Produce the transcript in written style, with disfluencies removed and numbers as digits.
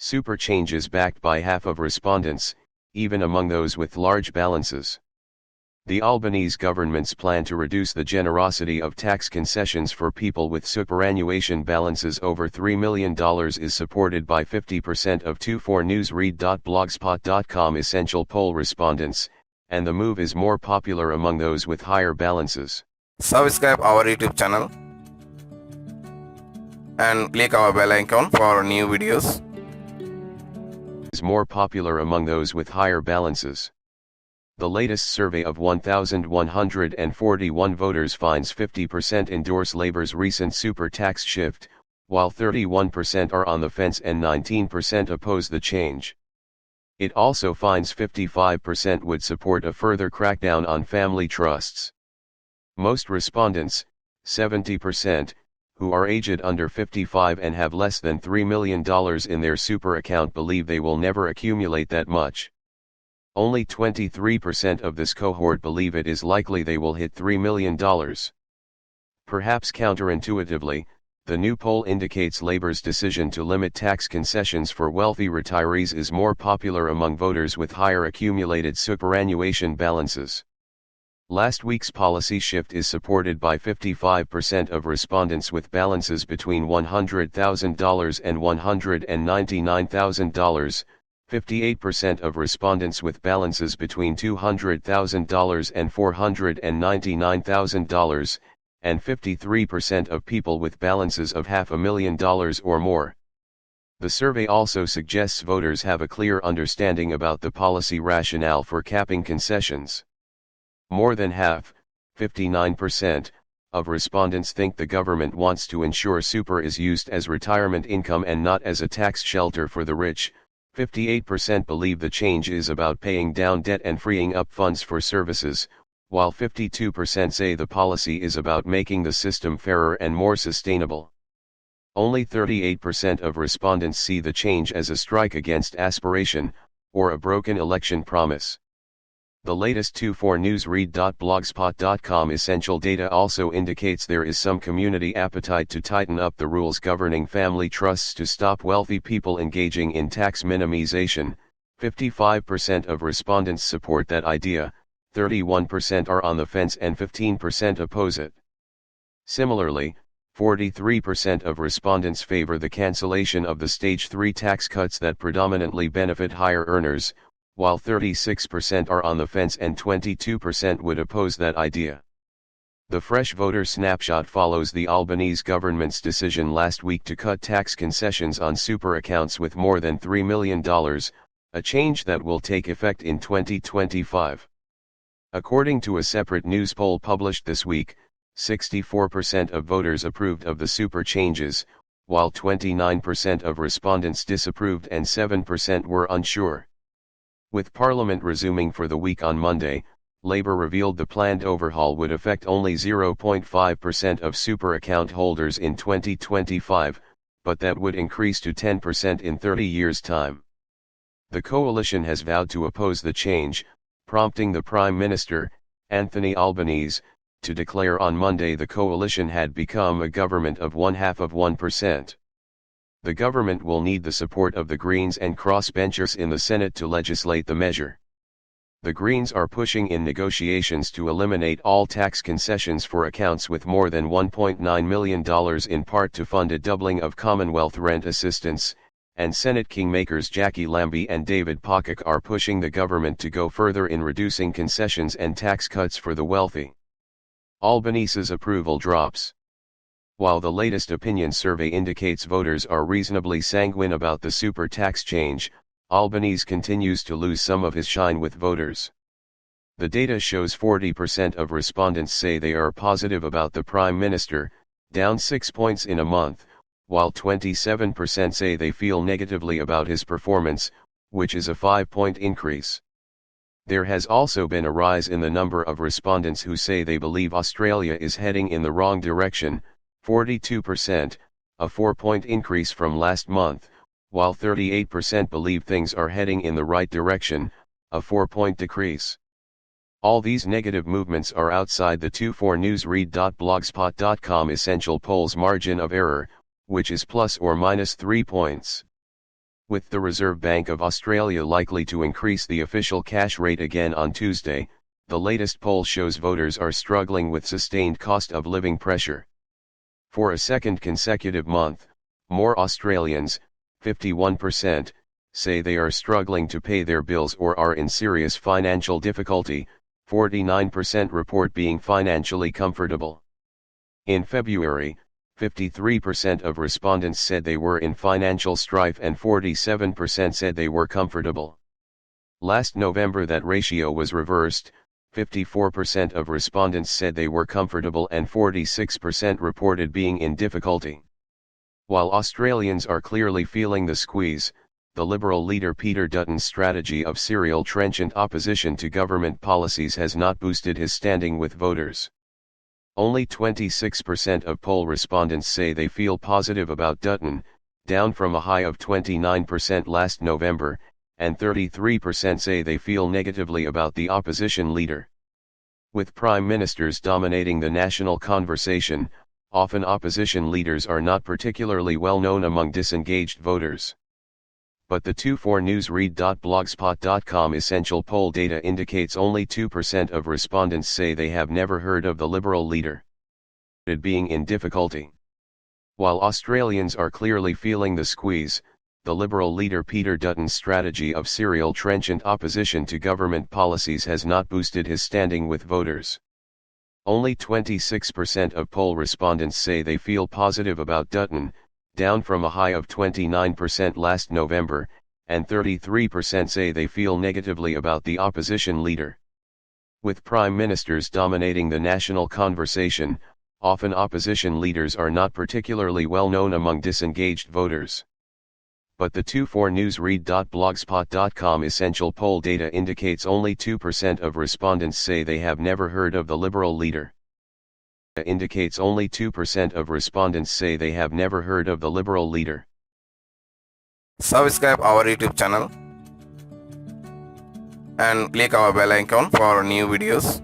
Super change is backed by half of respondents, even among those with large balances. The Albanese government's plan to reduce the generosity of tax concessions for people with superannuation balances over $3 million is supported by 50% of 24newsread.blogspot.com essential poll respondents, and the move is more popular among those with higher balances. Subscribe our YouTube channel and click our bell icon for new videos. Is more popular among those with higher balances. The latest survey of 1,141 voters finds 50% endorse Labour's recent super tax shift, while 31% are on the fence and 19% oppose the change. It also finds 55% would support a further crackdown on family trusts. Most respondents, 70%, who are aged under 55 and have less than $3 million in their super account believe they will never accumulate that much. Only 23% of this cohort believe it is likely they will hit $3 million. Perhaps counterintuitively, the new poll indicates Labour's decision to limit tax concessions for wealthy retirees is more popular among voters with higher accumulated superannuation balances. Last week's policy shift is supported by 55% of respondents with balances between $100,000 and $199,000, 58% of respondents with balances between $200,000 and $499,000, and 53% of people with balances of $500,000 or more. The survey also suggests voters have a clear understanding about the policy rationale for capping concessions. More than half, 59%, of respondents think the government wants to ensure super is used as retirement income and not as a tax shelter for the rich. 58% believe the change is about paying down debt and freeing up funds for services, while 52% say the policy is about making the system fairer and more sustainable. Only 38% of respondents see the change as a strike against aspiration, or a broken election promise. The latest 24newsread.blogspot.com essential data also indicates there is some community appetite to tighten up the rules governing family trusts to stop wealthy people engaging in tax minimization. 55% of respondents support that idea, 31% are on the fence and 15% oppose it. Similarly, 43% of respondents favor the cancellation of the Stage 3 tax cuts that predominantly benefit higher earners, while 36% are on the fence and 22% would oppose that idea. The fresh voter snapshot follows the Albanese government's decision last week to cut tax concessions on super accounts with more than $3 million, a change that will take effect in 2025. According to a separate news poll published this week, 64% of voters approved of the super changes, while 29% of respondents disapproved and 7% were unsure. With Parliament resuming for the week on Monday, Labour revealed the planned overhaul would affect only 0.5% of super account holders in 2025, but that would increase to 10% in 30 years' time. The coalition has vowed to oppose the change, prompting the Prime Minister, Anthony Albanese, to declare on Monday the coalition had become a government of 0.5%. The government will need the support of the Greens and crossbenchers in the Senate to legislate the measure. The Greens are pushing in negotiations to eliminate all tax concessions for accounts with more than $1.9 million, in part to fund a doubling of Commonwealth rent assistance, and Senate kingmakers Jackie Lambie and David Pocock are pushing the government to go further in reducing concessions and tax cuts for the wealthy. Albanese's approval drops. While the latest opinion survey indicates voters are reasonably sanguine about the super tax change, Albanese continues to lose some of his shine with voters. The data shows 40% of respondents say they are positive about the Prime Minister, down 6 points in a month, while 27% say they feel negatively about his performance, which is a 5-point increase. There has also been a rise in the number of respondents who say they believe Australia is heading in the wrong direction, 42%, a 4-point increase from last month, while 38% believe things are heading in the right direction, a 4-point decrease. All these negative movements are outside the 24newsread.blogspot.com essential polls margin of error, which is plus or minus 3 points. With the Reserve Bank of Australia likely to increase the official cash rate again on Tuesday, the latest poll shows voters are struggling with sustained cost of living pressure. For a second consecutive month, more Australians, 51%, say they are struggling to pay their bills or are in serious financial difficulty. 49% report being financially comfortable. In February, 53% of respondents said they were in financial strife and 47% said they were comfortable. Last November that ratio was reversed, 54% of respondents said they were comfortable and 46% reported being in difficulty. While Australians are clearly feeling the squeeze, the Liberal leader Peter Dutton's strategy of serial trenchant opposition to government policies has not boosted his standing with voters. Only 26% of poll respondents say they feel positive about Dutton, down from a high of 29% last November, and 33% say they feel negatively about the opposition leader. With prime ministers dominating the national conversation, often opposition leaders are not particularly well known among disengaged voters. But the 24newsread.blogspot.com essential poll data indicates only 2% of respondents say they have never heard of the Liberal leader. It being in difficulty. While Australians are clearly feeling the squeeze, the Liberal leader Peter Dutton's strategy of serial trenchant opposition to government policies has not boosted his standing with voters. Only 26% of poll respondents say they feel positive about Dutton, down from a high of 29% last November, and 33% say they feel negatively about the opposition leader. With prime ministers dominating the national conversation, often opposition leaders are not particularly well known among disengaged voters. But the 24newsread.blogspot.com essential poll data indicates only 2% of respondents say they have never heard of the Liberal leader. Indicates only 2% of respondents say they have never heard of the Liberal leader. Subscribe our YouTube channel and click our bell icon for new videos.